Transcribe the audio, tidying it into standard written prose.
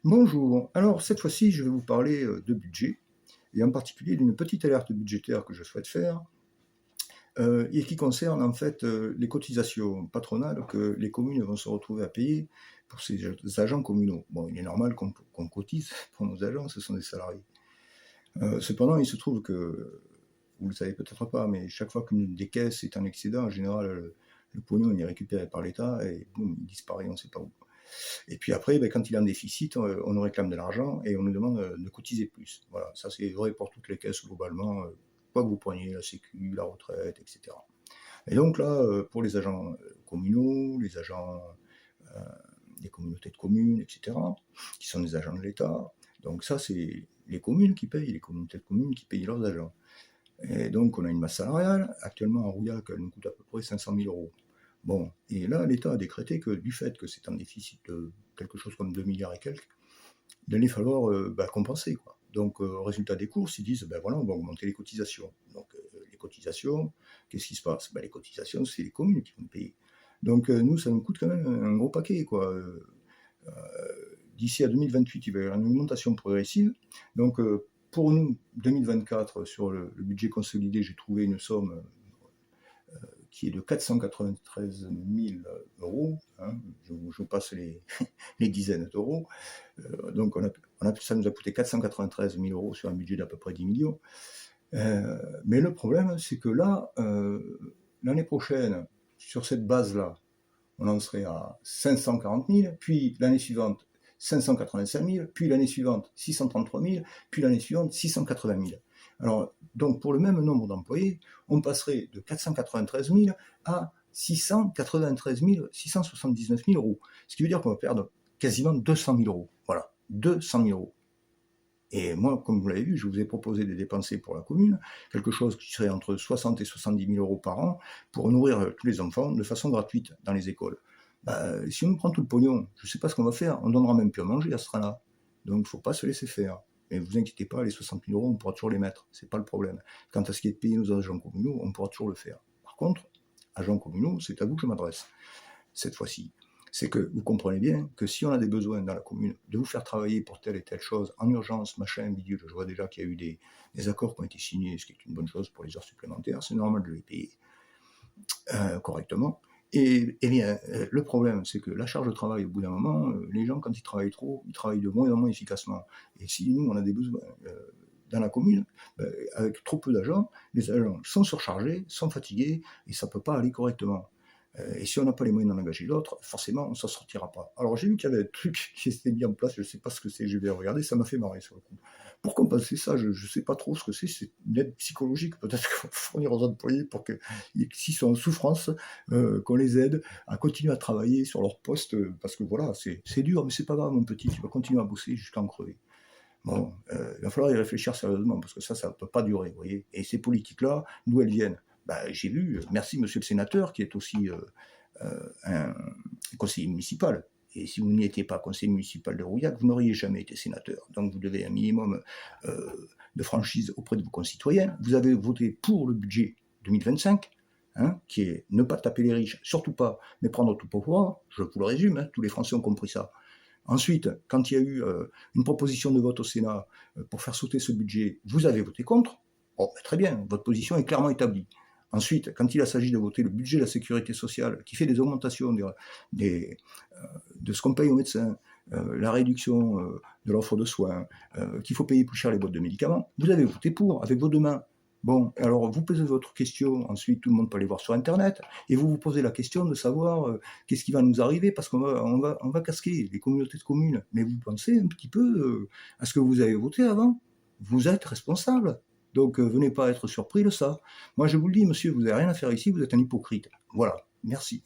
Bonjour, alors cette fois-ci je vais vous parler de budget, et en particulier d'une petite alerte budgétaire que je souhaite faire, et qui concerne en fait les cotisations patronales que les communes vont se retrouver à payer pour ces agents communaux. Bon, il est normal qu'on cotise pour nos agents, ce sont des salariés. Cependant, il se trouve que, vous ne le savez peut-être pas, mais chaque fois qu'une des caisses est en excédent, en général le pognon il est récupéré par l'État et boum, il disparaît, on ne sait pas où. Et puis après, quand il est en déficit, on nous réclame de l'argent et on nous demande de cotiser plus. Voilà, ça c'est vrai pour toutes les caisses globalement, quoi que vous preniez, la sécu, la retraite, etc. Et donc là, pour les agents communaux, les agents euh, des communautés de communes, etc., qui sont des agents de l'État, donc ça c'est les communes qui payent, les communautés de communes qui payent leurs agents. Et donc on a une masse salariale, actuellement à Rouillac, elle nous coûte à peu près 500 000 euros. Bon, et là, l'État a décrété que du fait que c'est un déficit de quelque chose comme 2 milliards et quelques, il allait falloir compenser, quoi. Donc, résultat des courses, ils disent, ben voilà, on va augmenter les cotisations. Donc, les cotisations, qu'est-ce qui se passe? Les cotisations, c'est les communes qui vont payer. Donc, nous, ça nous coûte quand même un gros paquet, quoi. Euh, D'ici à 2028, il va y avoir une augmentation progressive. Donc, pour nous, 2024, sur le budget consolidé, j'ai trouvé une somme qui est de 493 000 euros. Hein, je vous passe les dizaines d'euros. Donc ça nous a coûté 493 000 euros sur un budget d'à peu près 10 millions. Mais le problème, c'est que là, l'année prochaine, sur cette base-là, on en serait à 540 000, puis l'année suivante, 585 000, puis l'année suivante, 633 000, puis l'année suivante, 680 000. Alors, donc pour le même nombre d'employés, on passerait de 493 000 à 693 000, 679 000 euros. Ce qui veut dire qu'on va perdre quasiment 200 000 euros. Voilà, 200 000 euros. Et moi, comme vous l'avez vu, je vous ai proposé de dépenser pour la commune quelque chose qui serait entre 60 et 70 000 euros par an pour nourrir tous les enfants de façon gratuite dans les écoles. Si on nous prend tout le pognon, je ne sais pas ce qu'on va faire, on donnera même plus à manger à ce train-là. Donc il ne faut pas se laisser faire. Mais vous inquiétez pas, les 60 000 euros, on pourra toujours les mettre, c'est pas le problème. Quant à ce qui est de payer nos agents communaux, on pourra toujours le faire. Par contre, agents communaux, c'est à vous que je m'adresse cette fois-ci. C'est que vous comprenez bien que si on a des besoins dans la commune de vous faire travailler pour telle et telle chose, en urgence, machin, bidule, je vois déjà qu'il y a eu des accords qui ont été signés, ce qui est une bonne chose pour les heures supplémentaires, c'est normal de les payer correctement. Et bien, le problème, c'est que la charge de travail, au bout d'un moment, les gens, quand ils travaillent trop, ils travaillent de moins en moins efficacement. Et si nous, on a des besoins dans la commune, avec trop peu d'agents, les agents sont surchargés, sont fatigués, et ça ne peut pas aller correctement. Et si on n'a pas les moyens d'en engager d'autres, forcément, on ne s'en sortira pas. Alors j'ai vu qu'il y avait un truc qui s'était mis en place, je ne sais pas ce que c'est, je vais regarder, ça m'a fait marrer sur le coup. Pour compenser ça, je ne sais pas trop ce que c'est une aide psychologique, peut-être qu'il faut fournir aux employés pour que, s'ils sont en souffrance, qu'on les aide à continuer à travailler sur leur poste, parce que voilà, c'est dur, mais c'est pas grave mon petit, tu vas continuer à bosser jusqu'à en crever. Bon, il va falloir y réfléchir sérieusement, parce que ça ne peut pas durer, vous voyez. Et ces politiques-là, d'où elles viennent? J'ai vu, merci monsieur le sénateur, qui est aussi un conseiller municipal. Et si vous n'étiez pas conseiller municipal de Rouillac, vous n'auriez jamais été sénateur. Donc vous devez un minimum de franchise auprès de vos concitoyens. Vous avez voté pour le budget 2025, qui est ne pas taper les riches, surtout pas, mais prendre tout pouvoir. Je vous le résume, tous les Français ont compris ça. Ensuite, quand il y a eu une proposition de vote au Sénat pour faire sauter ce budget, vous avez voté contre. Bon, très bien, votre position est clairement établie. Ensuite, quand il s'agit de voter le budget de la sécurité sociale, qui fait des augmentations de ce qu'on paye aux médecins, la réduction de l'offre de soins, qu'il faut payer plus cher les boîtes de médicaments, vous avez voté pour, avec vos deux mains. Bon, alors vous posez votre question, ensuite tout le monde peut aller voir sur Internet, et vous vous posez la question de savoir qu'est-ce qui va nous arriver, parce qu'on va casquer les communautés de communes. Mais vous pensez un petit peu à ce que vous avez voté avant. Vous êtes responsable. Donc venez pas être surpris de ça. Moi je vous le dis, monsieur, vous n'avez rien à faire ici, vous êtes un hypocrite. Voilà, merci.